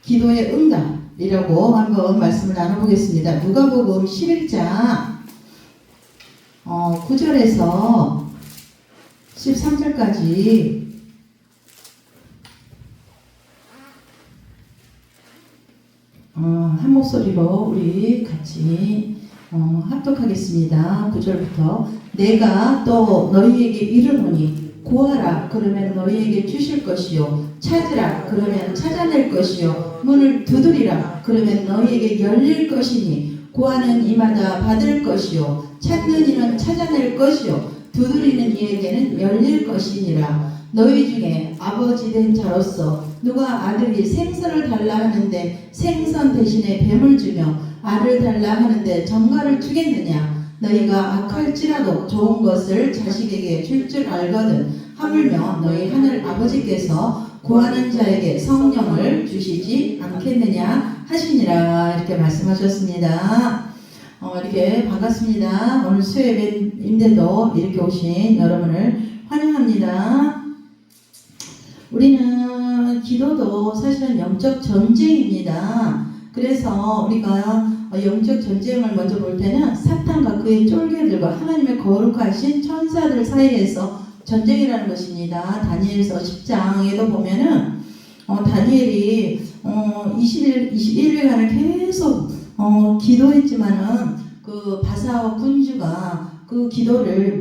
기도의 응답이라고 한번 말씀을 나눠보겠습니다. 누가복음 11장 9절에서 13절까지 한 목소리로 우리 같이 합독하겠습니다. 9절부터 내가 또 너희에게 이르노니 구하라 그러면 너희에게 주실 것이요 찾으라 그러면 찾아낼 것이요 문을 두드리라 그러면 너희에게 열릴 것이니 구하는 이마다 받을 것이요 찾는 이는 찾아낼 것이요 두드리는 이에게는 열릴 것이니라. 너희 중에 아버지 된 자로서 누가 아들이 생선을 달라 하는데 생선 대신에 뱀을 주며 알을 달라 하는데 정갈을 주겠느냐. 너희가 악할지라도 좋은 것을 자식에게 줄 줄 알거든 하물며 너희 하늘 아버지께서 구하는 자에게 성령을 주시지 않겠느냐 하시니라. 이렇게 말씀하셨습니다. 이렇게 반갑습니다. 오늘 수요예배인데도 이렇게 오신 여러분을 환영합니다. 우리는 기도도 사실은 영적 전쟁입니다. 그래서 우리가 영적 전쟁을 먼저 볼 때는 사탄과 그의 쫄개들과 하나님의 거룩하신 천사들 사이에서 전쟁이라는 것입니다. 다니엘서 10장에도 보면은 다니엘이 21일간을 계속 기도했지만은 그 바사와 군주가 그 기도를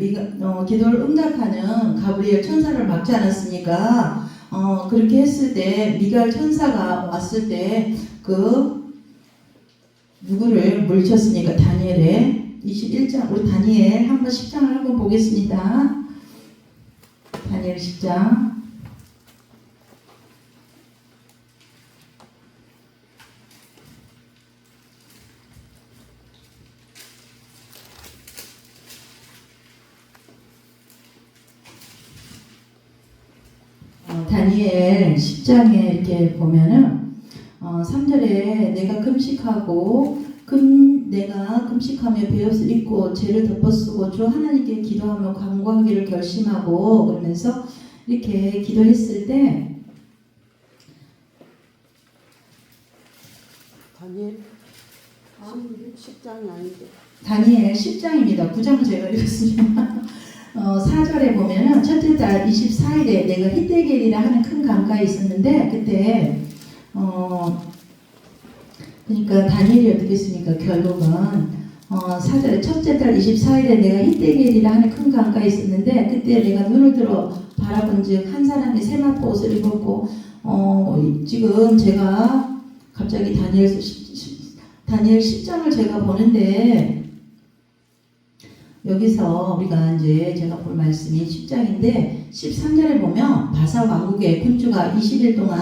응답하는 가브리엘 천사를 막지 않았으니까 그렇게 했을 때 미가엘 천사가 왔을 때 그 누구를 물리쳤으니까 다니엘의 21장 우리 다니엘 한번 10장을 한번 보겠습니다. 다니엘 10장 다니엘 10장에 이렇게 보면은 3절에 내가 금식하며 베옷을 입고 죄를 덮어쓰고 주 하나님께 기도하며 간구하기를 결심하고 그러면서 이렇게 기도했을 때 다니엘 10장이 아닌데 다니엘 10장입니다. 9장은 제가 읽었습니다. 4절에 보면은 첫째 달 24일에 내가 히데겔이라 하는 큰 강가에 있었는데 그때 그러니까 다니엘이 어떻게 했습니까? 결국은 4절에 첫째 달 24일에 내가 히데겔이라 하는 큰 강가에 있었는데 그때 내가 눈을 들어 바라본즉 한 사람이 세마포 옷을 입었고 지금 제가 갑자기 다니엘 10장을 제가 보는데 여기서 우리가 이제 제가 볼 말씀이 10장인데 13절에 보면 바사 왕국의 군주가 20일 동안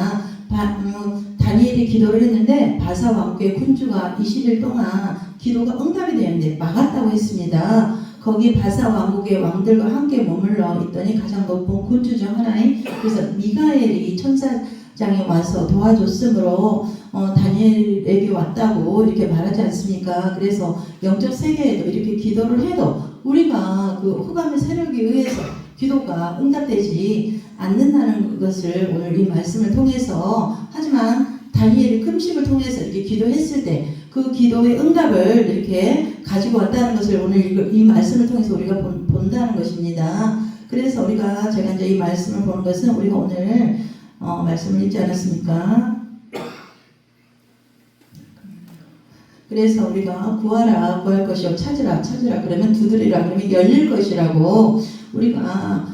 다니엘이 기도를 했는데 바사 왕국의 군주가 20일 동안 기도가 응답이 되었는데 막았다고 했습니다. 거기 바사 왕국의 왕들과 함께 머물러 있더니 가장 높은 군주 중 하나인 그래서 미가엘이 천사장에 와서 도와줬으므로 다니엘에게 왔다고 이렇게 말하지 않습니까? 그래서 영적 세계에도 이렇게 기도를 해도 우리가 그 흑암의 세력에 의해서 기도가 응답되지 않는다는 것을 오늘 이 말씀을 통해서 하지만 다니엘이 금식을 통해서 이렇게 기도했을 때 그 기도의 응답을 이렇게 가지고 왔다는 것을 오늘 이 말씀을 통해서 우리가 본다는 것입니다. 그래서 제가 이제 이 말씀을 보는 것은 우리가 오늘 말씀을 읽지 않았습니까? 그래서 우리가 구하라 구할 것이요 찾으라 그러면 두드리라 그러면 열릴 것이라고 우리가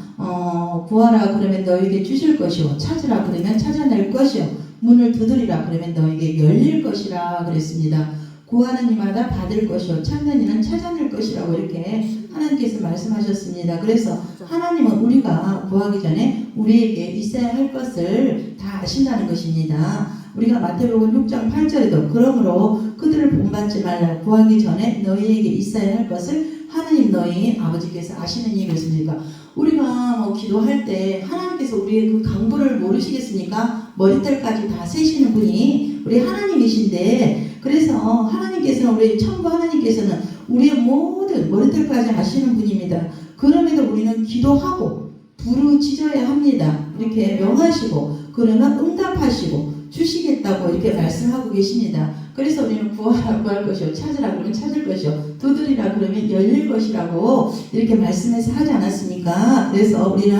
구하라 그러면 너에게 주실 것이요 찾으라 그러면 찾아낼 것이요 문을 두드리라 그러면 너에게 열릴 것이라 그랬습니다. 구하는 이마다 받을 것이요 찾는 이는 찾아낼 것이라고 이렇게 하나님께서 말씀하셨습니다. 그래서 하나님은 우리가 구하기 전에 우리에게 있어야 할 것을 다 아신다는 것입니다. 우리가 마태복음 6장 8절에도 그러므로 그들을 본받지 말라 구하기 전에 너희에게 있어야 할 것을 하나님 너희 아버지께서 아시느니 그랬습니까? 우리가 기도할 때 하나님께서 우리의 그 강부를 모르시겠습니까? 머리털까지 다 세시는 분이 우리 하나님이신데 그래서 하나님께서는 우리 천부 하나님께서는 우리의 모든 머리털까지 아시는 분입니다. 그럼에도 우리는 기도하고 부르짖어야 합니다. 이렇게 명하시고 그러면 응답하시고 주시겠다 주시겠다고 이렇게 말씀하고 계십니다. 그래서 우리는 구하라 구할 것이요, 찾으라 그러면 찾을 것이요, 두드리라 그러면 열릴 것이라고 이렇게 말씀해서 하지 않았습니까? 그래서 우리는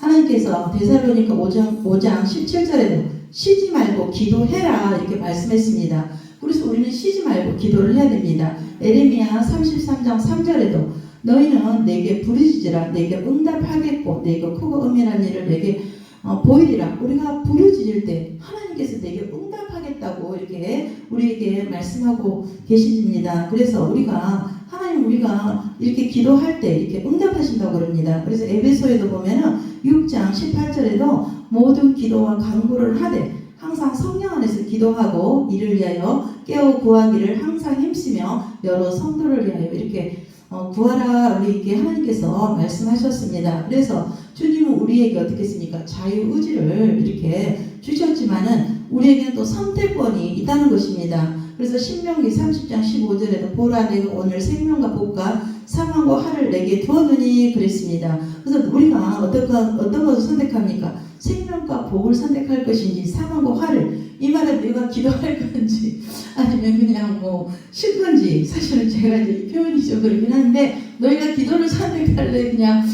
하나님께서 데살로니가 5장 17절에도 쉬지 말고 기도해라 이렇게 말씀했습니다. 그래서 우리는 쉬지 말고 기도를 해야 됩니다. 에레미야 33장 3절에도 너희는 내게 부르짖으라 내게 응답하겠고 내게 크고 은밀한 일을 내게 보이리라. 우리가 부르짖을 때 하나님께서 내게 응답하겠다고 이렇게 우리에게 말씀하고 계십니다. 그래서 우리가 이렇게 기도할 때 이렇게 응답하신다고 그럽니다. 그래서 에베소에도 보면은 6장 18절에도 모든 기도와 간구를 하되 항상 성령 안에서 기도하고 이를 위하여 깨어 구하기를 항상 힘쓰며 여러 성도를 위하여 이렇게 구하라 우리에게 하나님께서 말씀하셨습니다. 그래서 주님은 우리에게 어떻게 했습니까? 자유의지를 이렇게 주셨지만은 우리에게는 또 선택권이 있다는 것입니다. 그래서 신명기 30장 15절에도 보라 내가 오늘 생명과 복과 사망과 화를 내게 두었느니 그랬습니다. 그래서 우리가 어떤 것을 선택합니까? 생명과 복을 선택할 것인지 사망과 화를, 이 말은 내가 기도할 건지 아니면 그냥 쉴 건지, 사실은 제가 이제 이 표현이죠. 그러긴 한데 너희가 기도를 선택할래 그냥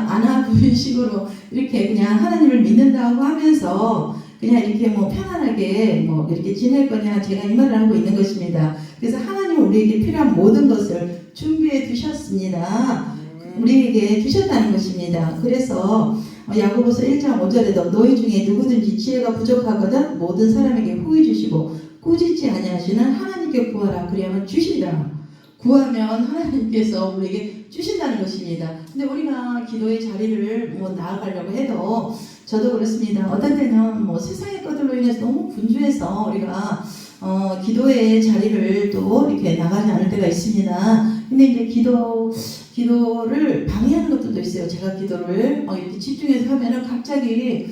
안 하고 이런 식으로 이렇게 그냥 하나님을 믿는다고 하면서 그냥 이렇게 편안하게 이렇게 지낼 거냐, 제가 이 말을 하고 있는 것입니다. 그래서 하나님은 우리에게 필요한 모든 것을 준비해 두셨습니다. 우리에게 주셨다는 것입니다. 그래서 야고보서 1장 5절에도 너희 중에 누구든지 지혜가 부족하거든 모든 사람에게 후히 주시고 꾸짖지 아니하시는 하나님께 구하라 그리하면 주시리라. 구하면 하나님께서 우리에게 주신다는 것입니다. 근데 우리가 기도의 자리를 나아가려고 해도 저도 그렇습니다. 어떤 때는 세상의 것들로 인해서 너무 분주해서 우리가 기도의 자리를 또 이렇게 나가지 않을 때가 있습니다. 근데 이제 기도를 방해하는 것들도 있어요. 제가 기도를 이렇게 집중해서 하면은 갑자기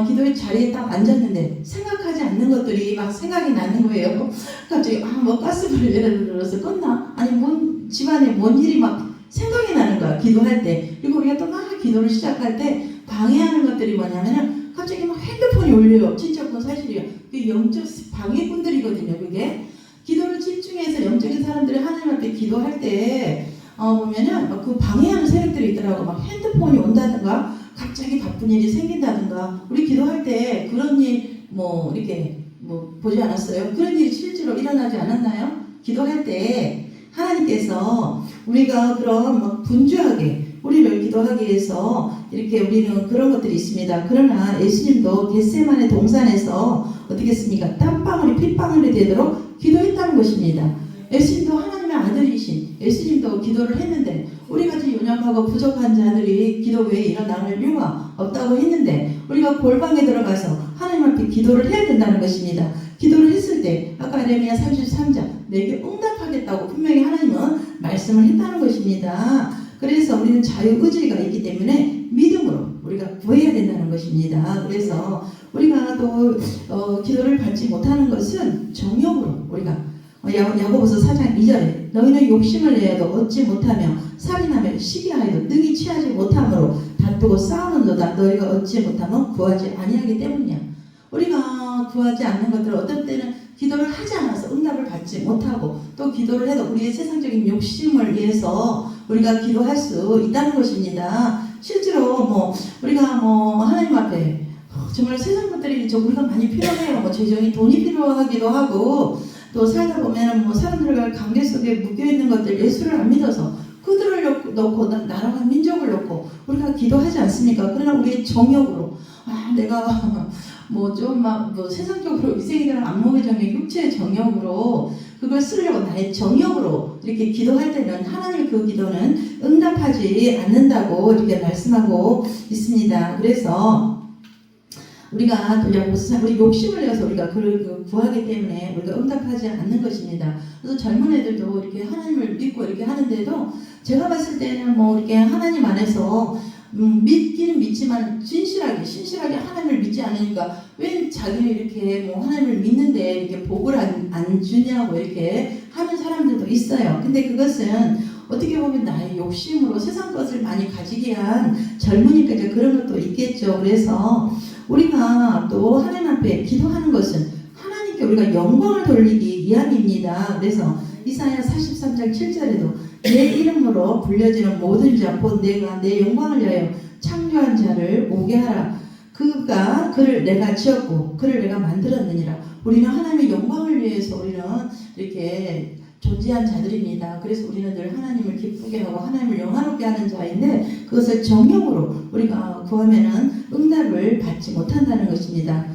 기도의 자리에 딱 앉았는데 생각하지 않는 것들이 막 생각이 나는 거예요. 갑자기 가스불 예를 들어서 껐나? 아니 집안에 뭔 일이 막 생각이 나는 거야. 기도할 때. 그리고 우리가 또 막 기도를 시작할 때 방해하는 것들이 뭐냐면은 갑자기 막 핸드폰이 울려요. 진짜 그건 사실이에요. 그게 영적 방해꾼들이거든요. 그게 기도를 집중해서 영적인 사람들이 하나님 앞에 기도할 때 보면은 그 방해하는 세력들이 있더라고. 막 핸드폰이 온다든가 갑자기 바쁜 일이 생긴다든가. 우리 기도할 때 그런 일 이렇게 보지 않았어요? 그런 일이 실제로 일어나지 않았나요? 기도할 때 하나님께서 우리가 그런 분주하게 우리를 기도하기 위해서 이렇게 우리는 그런 것들이 있습니다. 그러나 예수님도 겟세마네 동산에서 어떻게 했습니까? 땀방울이 핏방울이 되도록 기도했다는 것입니다. 예수님도 하나님의 아들이신 예수님도 기도를 했는데 우리같이 연약하고 부족한 자들이 기도 외에 일어나는 이유가 없다고 했는데 우리가 골방에 들어가서 하나님 앞에 기도를 해야 된다는 것입니다. 기도를 했을 때 아까 에레미야 33장 내게 응답하겠다고 분명히 하나님은 말씀을 했다는 것입니다. 그래서 우리는 자유의지가 있기 때문에 믿음으로 우리가 구해야 된다는 것입니다. 그래서 우리가 또 기도를 받지 못하는 것은 정욕으로 우리가 야고보서 4장 2절에 너희는 욕심을 내어도 얻지 못하며 살인하며 시기하여도 능히 취하지 못함으로 다투고 싸우는도다. 너희가 얻지 못하면 구하지 아니하기 때문이야. 우리가 구하지 않는 것들은 어떤 때는 기도를 하지 않아서 응답을 받지 못하고 또 기도를 해도 우리의 세상적인 욕심을 위해서 우리가 기도할 수 있다는 것입니다. 실제로 우리가 하나님 앞에 정말 세상 것들이 우리가 많이 필요해요. 재정이 돈이 필요하기도 하고 또 살다 보면 사람들과 관계 속에 묶여있는 것들 예수를 안 믿어서 그들을 놓고 나라와 민족을 놓고 우리가 기도하지 않습니까? 그러나 우리의 정욕으로 내가 세상적으로 이 생이라는 안목의 정욕, 육체의 정욕으로 그걸 쓰려고 나의 정욕으로 이렇게 기도할 때는 하나님 그 기도는 응답하지 않는다고 이렇게 말씀하고 있습니다. 그래서 우리가 우리 욕심을 내서 우리가 그걸 구하기 때문에 우리가 응답하지 않는 것입니다. 그래서 젊은 애들도 이렇게 하나님을 믿고 이렇게 하는데도 제가 봤을 때는 이렇게 하나님 안에서 믿기는 믿지만 신실하게 하나님을 믿지 않으니까 왜 자기는 이렇게 하나님을 믿는데 이렇게 복을 안 주냐고 이렇게 하는 사람들도 있어요. 근데 그것은 어떻게 보면 나의 욕심으로 세상 것을 많이 가지게 한 젊으니까 이제 그런 것도 있겠죠. 그래서 우리가 또 하나님 앞에 기도하는 것은 우리가 영광을 돌리기 이함입니다. 그래서 이사야 43장 7절에도 내 이름으로 불려지는 모든 자 곧 내가 내 영광을 위하여 창조한 자를 오게 하라. 그가 그를 내가 지었고 그를 내가 만들었느니라. 우리는 하나님의 영광을 위해서 우리는 이렇게 존재한 자들입니다. 그래서 우리는 늘 하나님을 기쁘게 하고 하나님을 영화롭게 하는 자인데 그것을 정욕으로 우리가 구하면은 응답을 받지 못한다는 것입니다.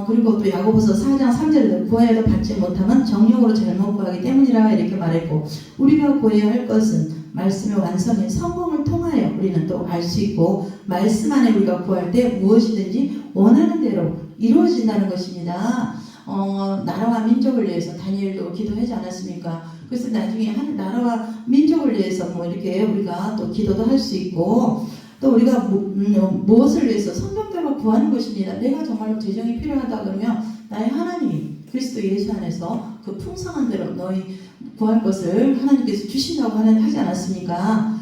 그리고 또 야고보서 4장 3절에도 구하여도 받지 못하면 정욕으로 잘못 구하기 때문이라 이렇게 말했고, 우리가 구해야 할 것은 말씀의 완성인 성공을 통하여 우리는 또 알 수 있고, 말씀 안에 우리가 구할 때 무엇이든지 원하는 대로 이루어진다는 것입니다. 나라와 민족을 위해서 다니엘도 기도하지 않았습니까? 그래서 나중에 나라와 민족을 위해서 뭐 이렇게 우리가 또 기도도 할 수 있고, 또 우리가 무엇을 위해서 성경대로 구하는 것입니다. 내가 정말로 재정이 필요하다 그러면 나의 하나님이 그리스도 예수 안에서 그 풍성한 대로 너희 구할 것을 하나님께서 주신다고 하지 않았습니까?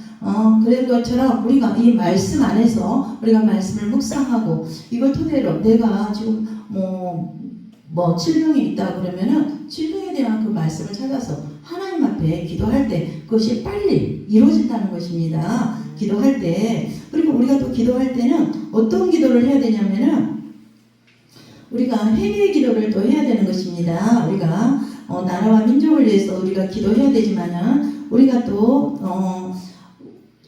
그런 것처럼 우리가 이 말씀 안에서 우리가 말씀을 묵상하고 이걸 토대로 내가 지금 질병이 있다 그러면은 질병에 대한 그 말씀을 찾아서 하나님 앞에 기도할 때 그것이 빨리 이루어진다는 것입니다. 기도할 때. 그리고 우리가 또 기도할 때는 어떤 기도를 해야 되냐면은 우리가 회개의 기도를 또 해야 되는 것입니다. 우리가 나라와 민족을 위해서 우리가 기도해야 되지만은 우리가 또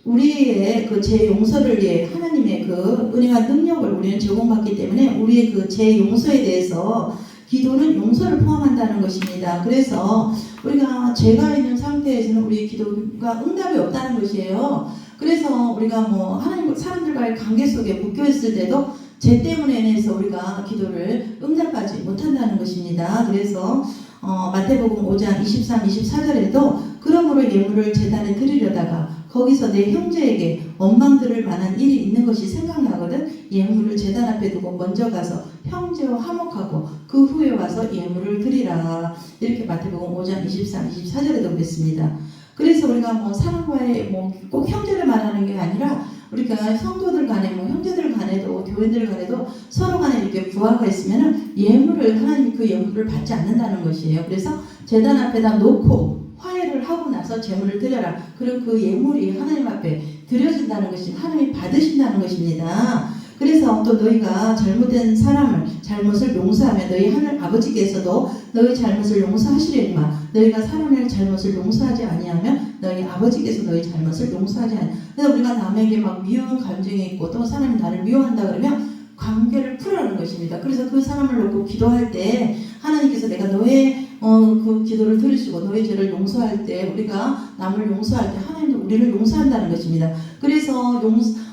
우리의 그 죄 용서를 위해 하나님의 그 은혜와 능력을 우리는 제공받기 때문에 우리의 그 죄 용서에 대해서 기도는 용서를 포함한다는 것입니다. 그래서 우리가 죄가 있는 상태에서는 우리의 기도가 응답이 없다는 것이에요. 그래서 우리가 하나님 사람들과의 관계 속에 묶여 있을 때도 죄 때문에 인해서 우리가 기도를 응답하지 못한다는 것입니다. 그래서 마태복음 5장 23, 24절에도 그러므로 예물을 제단에 드리려다가 거기서 내 형제에게 원망 들을 만한 일이 있는 것이 생각나거든 예물을 제단 앞에 두고 먼저 가서 형제와 화목하고 그 후에 와서 예물을 드리라. 이렇게 마태복음 5장 23, 24절에도 그랬습니다. 그래서 우리가 사람과의 꼭 형제를 말하는 게 아니라 우리가 성도들 간에 형제들 간에도 교회들 간에도 서로 간에 이렇게 부하가 있으면은 예물을 하나님 그 예물을 받지 않는다는 것이에요. 그래서 제단 앞에다 놓고 화해를 하고 나서 제물을 드려라. 그럼 그 예물이 하나님 앞에 드려진다는 것이 하나님이 받으신다는 것입니다. 그래서 또 너희가 잘못된 사람을 잘못을 용서하면 너희 하늘 아버지께서도 너희 잘못을 용서하시려니와 너희가 사람의 잘못을 용서하지 아니하면 너희 아버지께서 너희 잘못을 용서하지 아니. 그래서 우리가 남에게 미운 감정이 있고 또 사람이 나를 미워한다 그러면 관계를 풀어라는 것입니다. 그래서 그 사람을 놓고 기도할 때 하나님께서 내가 너의 그 기도를 들으시고 너의 죄를 용서할 때 우리가 남을 용서할 때 하나님도 우리를 용서한다는 것입니다. 그래서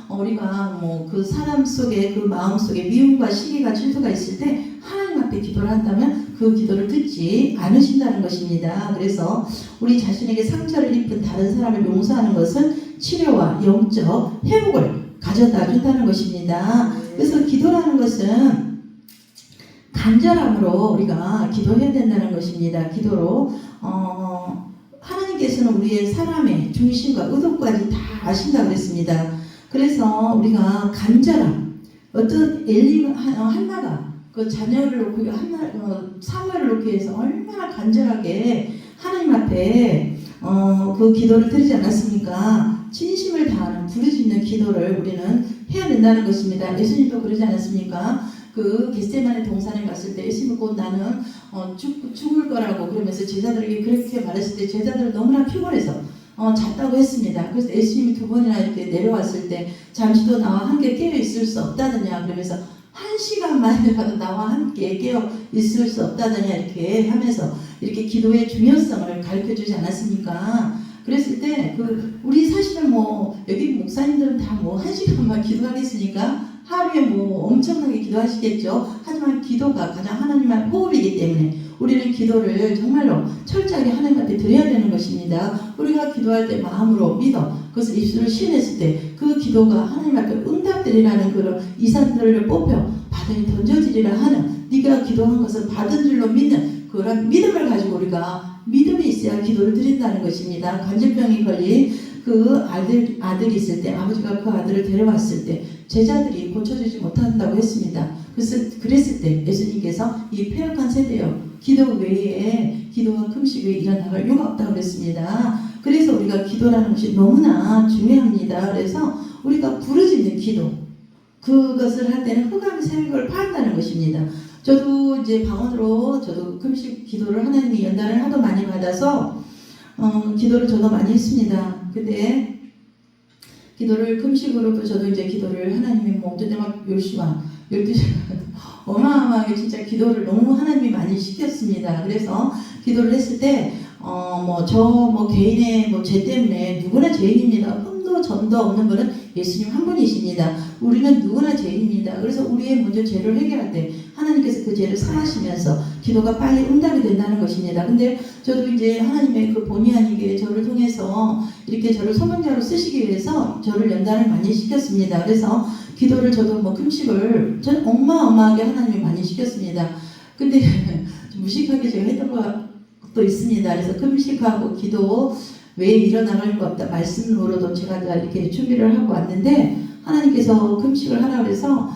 우리가 그 사람 속에 그 마음 속에 미움과 시기가 질투가 있을 때 하나님 앞에 기도를 한다면 그 기도를 듣지 않으신다는 것입니다. 그래서 우리 자신에게 상처를 입은 다른 사람을 용서하는 것은 치료와 영적 회복을 가져다 준다는 것입니다. 그래서 기도라는 것은 간절함으로 우리가 기도해야 된다는 것입니다. 기도로 하나님께서는 우리의 사람의 중심과 의도까지 다 아신다고 그랬습니다. 그래서 우리가 간절함, 어떤 한나가 그 자녀를 놓고 사무엘을 놓기 위해서 얼마나 간절하게 하나님 앞에 그 기도를 드리지 않았습니까? 진심을 다하는 부르짖는 기도를 우리는 해야 된다는 것입니다. 예수님도 그러지 않았습니까? 그 겟세마네 동산에 갔을 때 예수님이 곧 나는 죽을 거라고 그러면서 제자들에게 그렇게 말했을 때 제자들은 너무나 피곤해서 잤다고 했습니다. 그래서 예수님이 2번이나 이렇게 내려왔을 때 잠시도 나와 함께 깨어 있을 수 없다느냐 그러면서 1시간만이라도 나와 함께 깨어 있을 수 없다느냐 이렇게 하면서 이렇게 기도의 중요성을 가르쳐주지 않았습니까? 그랬을 때 우리 사실은 여기 목사님들은 다 1시간만 기도하겠습니까? 하루에 엄청나게 기도하시겠죠. 하지만 기도가 가장 하나님의 호흡이기 때문에 우리는 기도를 정말로 철저하게 하나님한테 드려야 되는 것입니다. 우리가 기도할 때 마음으로 믿어 그것을 입술을 시인했을 때 그 기도가 하나님 앞에 응답되리라는 그런 이산들을 뽑혀 바다에 던져지리라 하는 네가 기도한 것은 받은 줄로 믿는 그런 믿음을 가지고 우리가 믿음이 있어야 기도를 드린다는 것입니다. 관절병이 걸린 그 아들이 있을 때 아버지가 그 아들을 데려왔을 때 제자들이 고쳐주지 못한다고 했습니다. 그랬을 때 예수님께서 이 폐역한 세대여 기도 외에 기도와 금식 외에 일어나갈 이유가 없다고 그랬습니다. 그래서 우리가 기도라는 것이 너무나 중요합니다. 그래서 우리가 부르짖는 기도 그것을 할 때는 흑암이 새는 걸 파한다는 것입니다. 저도 이제 방언으로 저도 금식 기도를 하나님이 연단을 하도 많이 받아서 기도를 저도 많이 했습니다. 근데 기도를 금식으로도 저도 이제 기도를 하나님이 어떤 때막 10시간, 12시간 어마어마하게 진짜 기도를 너무 하나님이 많이 시켰습니다. 그래서 기도를 했을 때 개인의 죄 때문에 누구나 죄인입니다. 흠도 점도 없는 분은 예수님 한 분이십니다. 우리는 누구나 죄인입니다. 그래서 우리의 먼저 죄를 해결할 때 하나님께서 그 죄를 사하시면서 기도가 빨리 응답이 된다는 것입니다. 근데 저도 이제 하나님의 그 본의 아니게 저를 통해서 이렇게 저를 소명자로 쓰시기 위해서 저를 연단을 많이 시켰습니다. 그래서 기도를 저도 금식을 저는 어마어마하게 하나님이 많이 시켰습니다. 근데 좀 무식하게 제가 했던 것도 있습니다. 그래서 금식하고 기도 왜 일어나갈 것 없다 말씀으로도 제가 이렇게 준비를 하고 왔는데 하나님께서 금식을 하라고 해서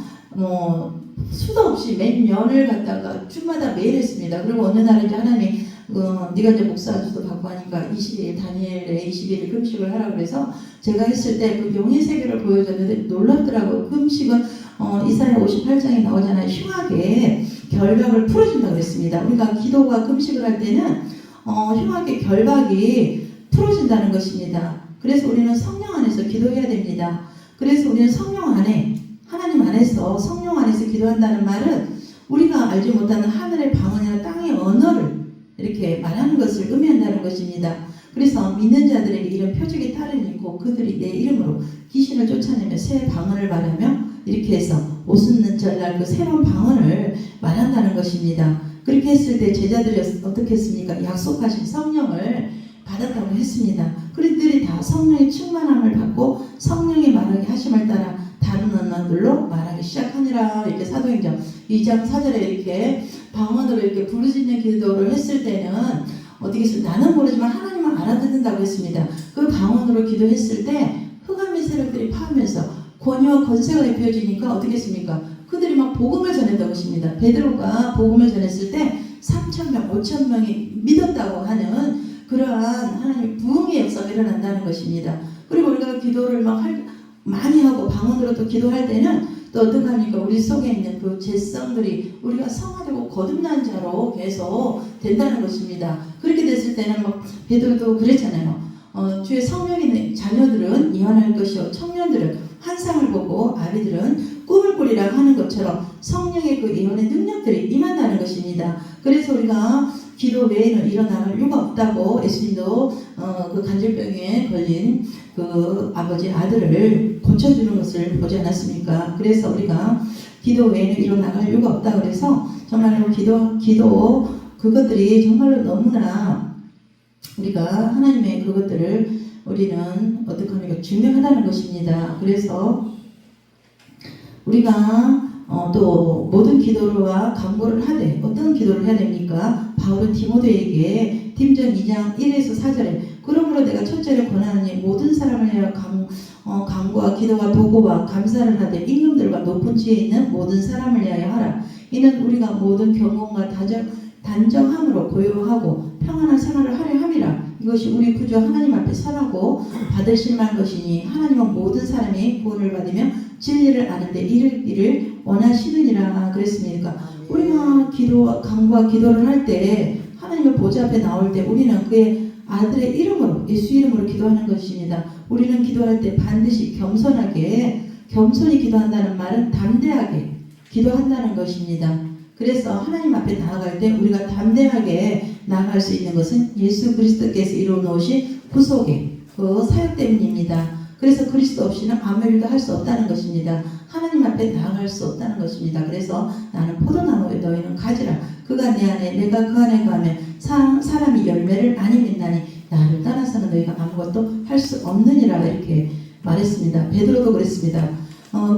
수도 없이 몇 년을 갖다가 주마다 매일 했습니다. 그리고 어느 날은 이제 하나님이 네가 이제 목사주도 받고 하니까 20일 다니엘에 20일 금식을 하라고 해서 제가 했을 때 그 용의 세계를 보여줬는데 놀랍더라고요. 금식은 이사야 58장에 나오잖아요. 흉악의 결박을 풀어준다고 그랬습니다. 우리가 기도와 금식을 할 때는 흉악의 결박이 풀어진다는 것입니다. 그래서 우리는 성령 안에서 기도해야 됩니다. 그래서 우리는 성령 안에 하나님 안에서 성령 안에서 기도한다는 말은 우리가 알지 못하는 하늘의 방언이나 땅의 언어를 이렇게 말하는 것을 의미한다는 것입니다. 그래서 믿는 자들에게 이런 표적이 따르니 있고 그들이 내 이름으로 귀신을 쫓아내며 새 방언을 말하며 이렇게 해서 오순는 절날 그 새로운 방언을 말한다는 것입니다. 그렇게 했을 때 제자들이 어떻게 했습니까? 약속하신 성령을 받았다고 했습니다. 그들이 다 성령의 충만함을 받고 성령의 말하게 하심을 따라 다른 언어들로 말하기 시작하니라. 이렇게 사도행전 2장 4절에 이렇게 방언으로 이렇게 부르짖는 기도를 했을 때는 어떻게 했어요? 나는 모르지만 하나님은 알아듣는다고 했습니다. 그 방언으로 기도했을 때 흑암의 세력들이 파하면서 권위와 권세가 입혀지니까 어떻게 했습니까? 그들이 막 복음을 전했다고 했습니다. 베드로가 복음을 전했을 때 3,000명, 5,000명이 믿었다고 하는 그러한 하나님의 부흥의 역사가 일어난다는 것입니다. 그리고 우리가 기도를 많이 하고 방언으로 또 기도할 때는 또 어떻게 합니까? 우리 속에 있는 그 죄성들이 우리가 성화되고 거듭난 자로 계속 된다는 것입니다. 그렇게 됐을 때는 베드로도 그랬잖아요. 주의 성령이 있는 자녀들은 예언할 것이요 청년들은 환상을 보고 아비들은 꿈을 꾸리라 하는 것처럼 성령의 그 예언의 능력들이 임한다는 것입니다. 그래서 우리가 기도 외에는 일어나갈 이유가 없다고 예수님도 그 간질병에 걸린 그 아들을 고쳐주는 것을 보지 않았습니까? 그래서 우리가 기도 외에는 일어나갈 이유가 없다 그래서 정말로 기도 그것들이 정말로 너무나 우리가 하나님의 그것들을 우리는 어떻게 하면 중요하다는 것입니다. 그래서 우리가 또 모든 기도와 간구를 하되 어떤 기도를 해야 됩니까? 바울은 디모데에게 디모전 2장 1에서 4절에 그러므로 내가 첫째로 권하노니 모든 사람을 위하여 간구와 기도와 도구와 감사를 하되 임금들과 높은 지에 있는 모든 사람을 위하여 하라. 이는 우리가 모든 경건과 단정함으로 고요하고 평안한 생활을 하려 함이라. 이것이 우리 구주 하나님 앞에 선하고 받으실 만한 것이니 하나님은 모든 사람이 구원을 받으며 진리를 아는데 이르기를 원하시느니라 그랬습니까? 우리가 기도와 간구와 기도를 할 때 하나님의 보좌 앞에 나올 때 우리는 그의 아들의 이름으로 예수 이름으로 기도하는 것입니다. 우리는 기도할 때 반드시 겸손히 기도한다는 말은 담대하게 기도한다는 것입니다. 그래서 하나님 앞에 나아갈 때 우리가 담대하게 나아갈 수 있는 것은 예수 그리스도께서 이루어 놓으신 구속의 그 사역 때문입니다. 그래서 그리스도 없이는 아무 일도 할 수 없다는 것입니다. 하나님 앞에 나아갈 수 없다는 것입니다. 그래서 나는 포도나무에 너희는 가지라. 그가 내 안에 내가 그 안에 가면 사람이 열매를 많이 맺나니 나를 따라서는 너희가 아무것도 할 수 없느니라 이렇게 말했습니다. 베드로도 그랬습니다.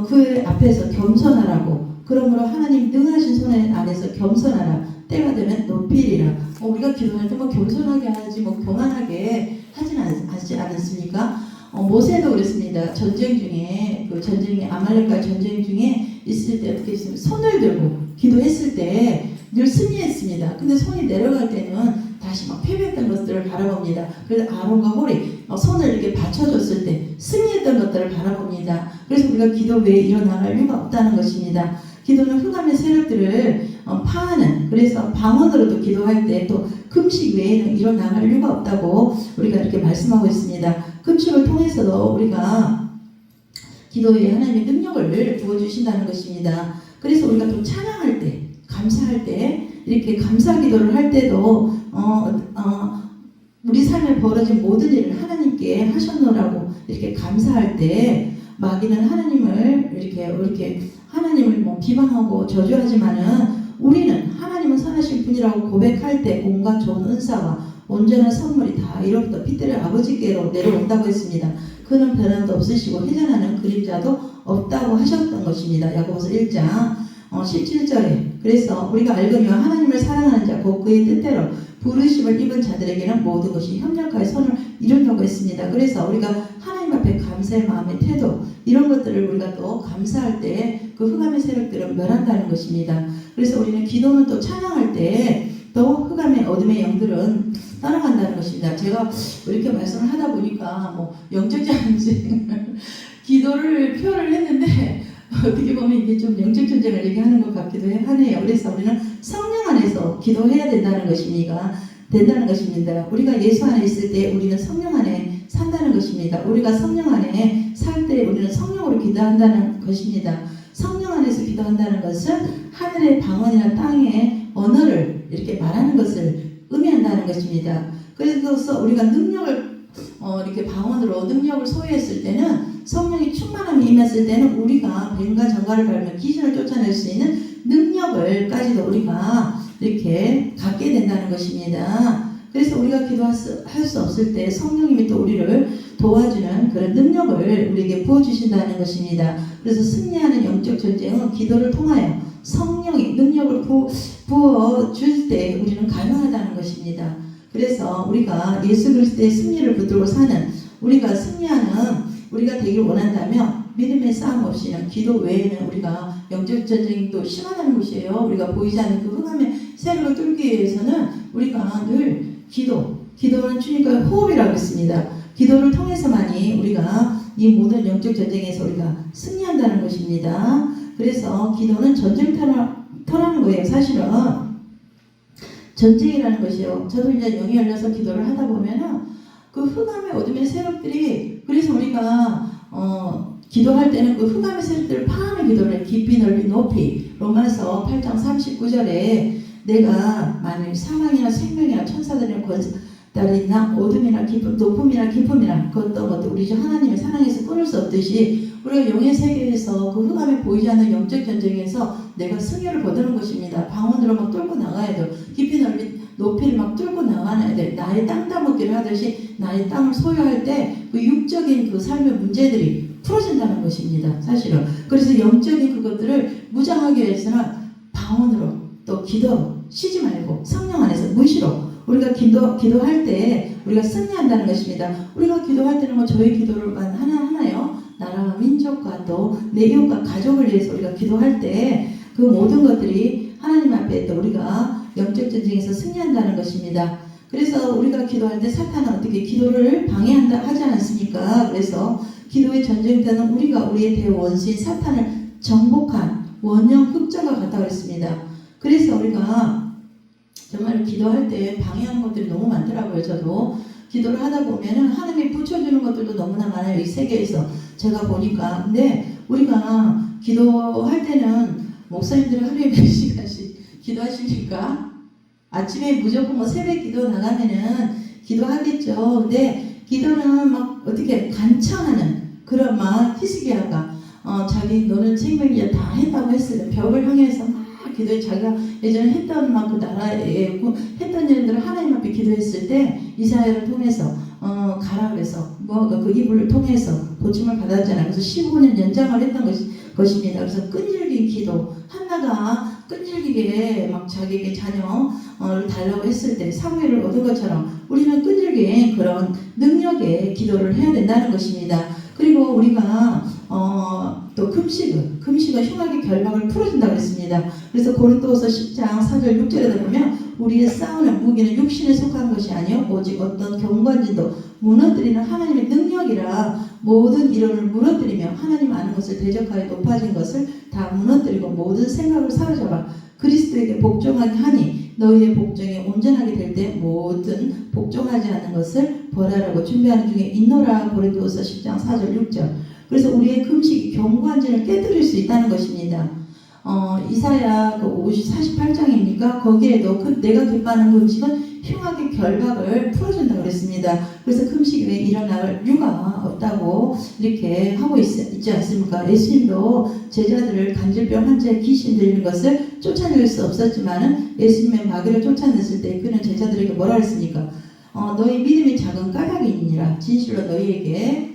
그 앞에서 겸손하라고. 그러므로 하나님 능하신 손 안에서 겸손하라. 때가 되면 높이리라. 우리가 기도할 때 겸손하게 하지 교만하게 하진 않지 않습니까? 모세도 그랬습니다. 전쟁 중에 그 전쟁이 아말렉과 전쟁 중에 있을 때 어떻게 했으면 손을 들고 기도했을 때 늘 승리했습니다. 근데 손이 내려갈 때는 다시 막 패배했던 것들을 바라봅니다. 그래서 아론과 홀이 손을 이렇게 받쳐줬을 때 승리했던 것들을 바라봅니다. 그래서 우리가 기도 외에 일어나갈 이유가 없다는 것입니다. 기도는 흑암의 세력들을 파하는, 그래서 방언으로도 기도할 때 또 금식 외에는 일어나갈 이유가 없다고 우리가 이렇게 말씀하고 있습니다. 금식을 통해서도 우리가 기도에 하나님의 능력을 부어주신다는 것입니다. 그래서 우리가 또 찬양할 때, 감사할 때, 이렇게 감사 기도를 할 때도 우리 삶에 벌어진 모든 일을 하나님께 하셨노라고 이렇게 감사할 때, 마귀는 하나님을 이렇게 하나님을 뭐 비방하고 저주하지만은 우리는 하나님은 선하신 분이라고 고백할 때 온갖 좋은 은사와 온전한 선물이 다 이로부터 빛들의 아버지께로 내려온다고 했습니다. 그는 변함도 없으시고 회전하는 그림자도 없다고 하셨던 것입니다. 야고보서 1장 17절에 그래서 우리가 알거니와 하나님을 사랑하는 자 곧 그의 뜻대로 부르심을 입은 자들에게는 모든 것이 협력하여 선을 이룬다고 했습니다. 그래서 우리가 하나님 앞에 감사의 마음의 태도 이런 것들을 우리가 또 감사할 때 그 흑암의 세력들은 멸한다는 것입니다. 그래서 우리는 기도는 또 찬양할 때 또 흑암의 어둠의 영들은 따라간다는 것입니다. 제가 이렇게 말씀을 하다 보니까 뭐 영적 전쟁 기도를 표현을 했는데 어떻게 보면 이게 좀 영적 전쟁을 얘기하는 것 같기도 하네요. 그래서 우리는 성령 안에서 기도해야 된다는 것입니다. 우리가 예수 안에 있을 때 우리는 성령 안에 산다는 것입니다. 우리가 성령 안에 살 때 우리는 성령으로 기도한다는 것입니다. 성령 안에서 기도한다는 것은 하늘의 방언이나 땅의 언어를 이렇게 말하는 것을 의미한다는 것입니다. 그래서 우리가 능력을 이렇게 방언으로 능력을 소유했을 때는 성령이 충만함이 임했을 때는 우리가 뱀과 정갈을 밟으며 귀신을 쫓아낼 수 있는 능력을까지도 우리가 이렇게 갖게 된다는 것입니다. 그래서 우리가 기도할 수 없을 때 성령님이 또 우리를 도와주는 그런 능력을 우리에게 부어주신다는 것입니다. 그래서 승리하는 영적 전쟁은 기도를 통하여 성령이 능력을 부어줄 때 우리는 가능하다는 것입니다. 그래서 우리가 예수 그리스도의 승리를 붙들고 사는 우리가 승리하는 우리가 되길 원한다면 믿음의 싸움 없이는 기도 외에는 우리가 영적 전쟁이 또 심하다는 것이에요. 우리가 보이지 않는 그 흑암의 세력을 뚫기 위해서는 우리가 늘 기도는 주님과 호흡이라고 했습니다. 기도를 통해서만이 우리가 이 모든 영적 전쟁에서 우리가 승리한다는 것입니다. 그래서 기도는 전쟁터라는 거예요. 사실은 전쟁이라는 것이요. 저도 이제 영이 열려서 기도를 하다 보면은 그 흑암의 어둠의 세력들이 그래서 우리가 기도할 때는 그 흑암의 세력들을 파하는 기도를 깊이 넓이 높이 로마서 8장 39절에 내가 만일 사망이나 생명이나 천사들이나 거짓달이나 어둠이나 깊음 높음이나 깊음이나 그것도 우리 주 하나님의 사랑에서 끊을 수 없듯이 우리가 영의 세계에서 그 흑암에 보이지 않는 영적 전쟁에서 내가 승리를 거두는 것입니다. 방언으로 막 뚫고 나가야 돼요. 깊이 넓이 높이를 막 뚫고 나가야 돼. 나의 땅 따먹기를 하듯이 나의 땅을 소유할 때 그 육적인 그 삶의 문제들이 풀어진다는 것입니다. 사실은. 그래서 영적인 그것들을 무장하기 위해서는 방언으로 또 기도로 쉬지 말고 성령 안에서 무시로 우리가 기도할 때 우리가 승리한다는 것입니다. 우리가 기도할 때는 뭐 저희 기도를만 하나요? 나라와 민족과 또 내 이웃과 가족을 위해서 우리가 기도할 때 그 모든 것들이 하나님 앞에 또 우리가 영적 전쟁에서 승리한다는 것입니다. 그래서 우리가 기도할 때 사탄은 어떻게 기도를 하지 않습니까? 그래서 기도의 전쟁터는 우리가 우리의 대원수인 사탄을 정복한 원형 흑자가 같다고 그랬습니다. 그래서 우리가 정말 기도할 때 방해하는 것들이 너무 많더라고요. 저도 기도를 하다 보면은 하나님이 붙여주는 것들도 너무나 많아요. 이 세계에서 제가 보니까. 근데 우리가 기도할 때는 목사님들은 하루에 몇 시간씩 기도하십니까? 아침에 무조건 뭐 새벽 기도 나가면은 기도하겠죠. 근데 기도는 막 어떻게 간청하는 그런 막 히스기야가 자기 너는 생명이야 다 했다고 했어요. 벽을 향해서 막 기도해. 자기가 예전에 했던 막 그 나라에 했던 일들을 하나님 앞에 기도했을 때 이사야를 통해서 가라 그래서 뭐 그 이불을 통해서 고침을 받았잖아요. 그래서 15년 연장을 했던 것입니다. 그래서 끈질긴 기도 한나가 끈질기게 막 자기에게 자녀를 달라고 했을 때 사무엘을 얻은 것처럼 우리는 끈질기게 그런 능력의 기도를 해야 된다는 것입니다. 그리고 우리가 또 금식은 흉악의 결박을 풀어준다고 했습니다. 그래서 고린도후서 10장 4절 6절에 보면 우리의 싸우는 무기는 육신에 속한 것이 아니요 오직 어떤 경관진도 무너뜨리는 하나님의 능력이라 모든 이론을 무너뜨리며 하나님 아는 것을 대적하여 높아진 것을 다 무너뜨리고 모든 생각을 사로잡아 그리스도에게 복종하게 하니 너희의 복종이 온전하게 될 때 모든 복종하지 않는 것을 벌하라고 준비하는 중에 있노라. 고린도후서 10장 4절 6절. 그래서 우리의 금식이 경관진을 깨뜨릴 수 있다는 것입니다. 이사야 48장입니까? 거기에도 내가 기뻐하는 금식은 흉악의 결박을 풀어준다고 그랬습니다. 그래서 금식 외에 일어날 이유가 없다고 이렇게 하고 있지 않습니까? 예수님도 제자들을 간질병 환자의 귀신 들리는 것을 쫓아낼 수 없었지만은 예수님의 마귀를 쫓아냈을 때 그는 제자들에게 뭐라 했습니까? 너희 믿음이 작은 까닭이니라. 진실로 너희에게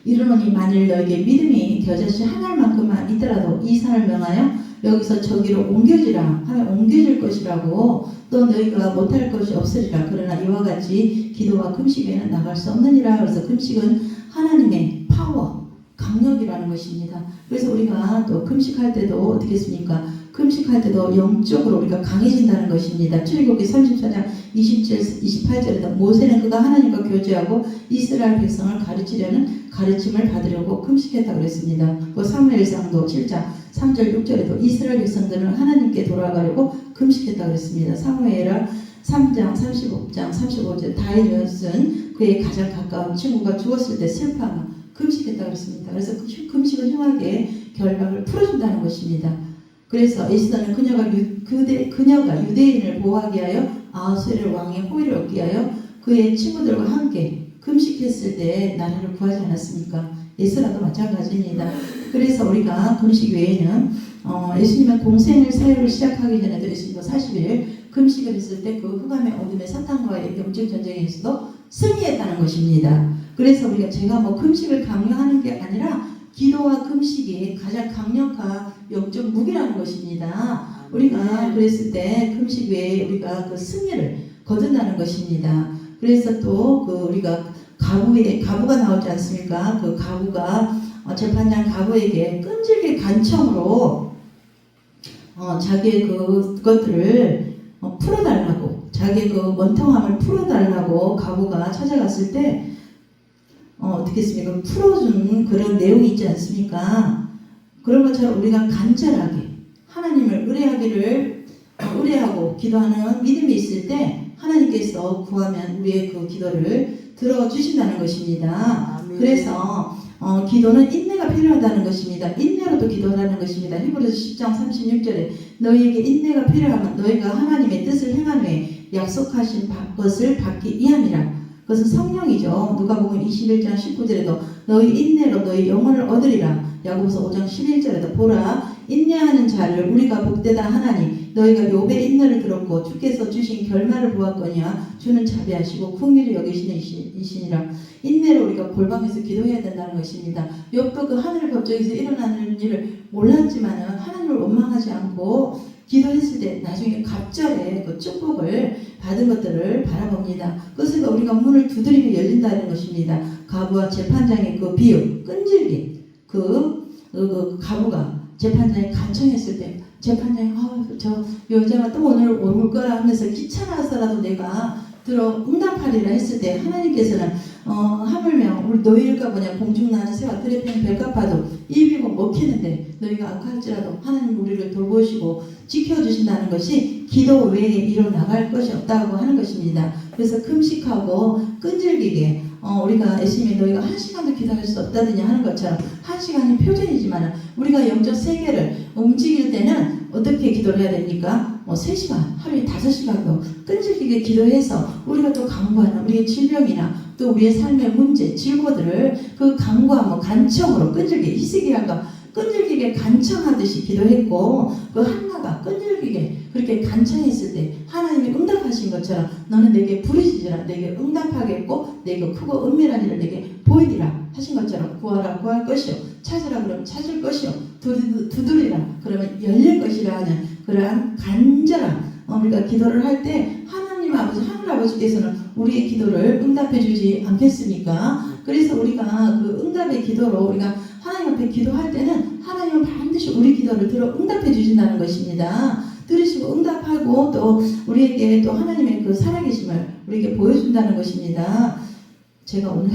이르노니 만일 너에게 믿음이 겨자씨 한 알만큼만 있더라도 이 산을 명하여 여기서 저기로 옮겨지라 하면 옮겨질 것이라고 또 너희가 못할 것이 없으리라. 그러나 이와 같이 기도와 금식에는 나갈 수 없느니라. 그래서 금식은 하나님의 파워, 강력이라는 것입니다. 그래서 우리가 또 금식할 때도 어떻게 했습니까? 금식할 때도 영적으로 우리가 강해진다는 것입니다. 출애굽기 34장 27, 28절에도 모세는 그가 하나님과 교제하고 이스라엘 백성을 가르치려는 가르침을 받으려고 금식했다고 그랬습니다. 또 사무엘상도 7장 3절 6절에도 이스라엘 백성들은 하나님께 돌아가려고 금식했다고 그랬습니다. 사무엘하 3장 35장 35절 다윗은 그의 가장 가까운 친구가 죽었을 때 슬퍼하며 금식했다고 그랬습니다. 그래서 금식은 흉하게 결박을 풀어준다는 것입니다. 그래서 에스더는 그녀가 유대인을 보호하기 위하여 아하수에르 왕의 호의를 얻기 위하여 그의 친구들과 함께 금식했을 때 나라를 구하지 않았습니까? 에스더도 마찬가지입니다. 그래서 우리가 금식 외에는 예수님은 공생의 사역을 시작하기 전에도 예수님도 40일 금식을 했을 때 그 흑암의 어둠의 사탄과의 영적 전쟁에서도 승리했다는 것입니다. 그래서 우리가 제가 금식을 강요하는 게 아니라 기도와 금식이 가장 강력한 영적 무기라는 것입니다. 우리가 그랬을 때 금식 외에 우리가 그 승리를 거둔다는 것입니다. 그래서 또 우리가 가부가 나오지 않습니까? 그 가부가 재판장 가부에게 끈질게 간청으로 자기의 그것들을 풀어달라고 자기의 그 원통함을 풀어달라고 가부가 찾아갔을 때 어떻게 했습니까? 풀어준 그런 내용이 있지 않습니까? 그런 것처럼 우리가 간절하게 하나님을 의뢰하고 기도하는 믿음이 있을 때 하나님께서 구하면 우리의 그 기도를 들어주신다는 것입니다. 그래서 기도는 인내가 필요하다는 것입니다. 인내로도 기도하라는 것입니다. 히브리서 10장 36절에 너희에게 인내가 필요하면 너희가 하나님의 뜻을 행한 후에 약속하신 것을 받기 위함이라. 그것은 성령이죠. 누가복음 21장 19절에도 너희 인내로 너희 영혼을 얻으리라. 야고보서 5장 11절에도 보라 인내하는 자를 우리가 복되다 하나니 너희가 욥의 인내를 들었고 주께서 주신 결말을 보았거니와 주는 자비하시고 긍휼히 여기시는 이시니라. 인내로 우리가 골방에서 기도해야 된다는 것입니다. 욥도 그 하늘 법정에서 일어나는 일을 몰랐지만은 하나님을 원망하지 않고 기도했을 때 나중에 갑절에 그 축복을 받은 것들을 바라봅니다. 그것을 우리가 문을 두드리면 열린다는 것입니다. 가부와 재판장의 그 비유, 끈질기 그 가부가 재판장이 간청했을 때 재판장이 저 여자가 또 오늘 올 거라 하면서 귀찮아서라도 내가 응답하리라 했을 때 하나님께서는 하물며 우리 너희일까 보냐 공중나는 새와 들에 피는 벨까파도 입이고 먹히는데 너희가 악할지라도 하나님 우리를 돌보시고 지켜주신다는 것이 기도 외에 이뤄나갈 것이 없다고 하는 것입니다. 그래서 금식하고 끈질기게 우리가 예수님이 너희가 1시간도 기도할 수 없다더니 하는 것처럼 1시간이 표준이지만 우리가 영적 세계를 움직일 때는 어떻게 기도를 해야 됩니까? 3시간, 하루에 5시간도 끈질기게 기도해서 우리가 또 강구하는 우리의 질병이나 또 우리의 삶의 문제, 질고들을 그 강구하고 간청으로 끈질기게 히스기야가 끈질기게 간청하듯이 기도했고 그 한나가 끈질기게 그렇게 간청했을 때 하나님이 응답하신 것처럼 너는 내게 부르짖으라 내게 응답하겠고 내게 크고 은밀한 일을 내게 보이리라 하신 것처럼 구하라 구할 것이요 찾으라 그러면 찾을 것이요 두드리라 그러면 열릴 것이라 하는 그러한 간절한 우리가 기도를 할 때 하나님 아버지 하늘 아버지께서는 우리의 기도를 응답해 주지 않겠습니까? 그래서 우리가 그 응답의 기도로 우리가 하나님 앞에 기도할 때는 하나님은 반드시 우리 기도를 들어 응답해 주신다는 것입니다. 들으시고 응답하고 또 우리에게 또 하나님의 그 살아계심을 우리에게 보여준다는 것입니다. 제가 오늘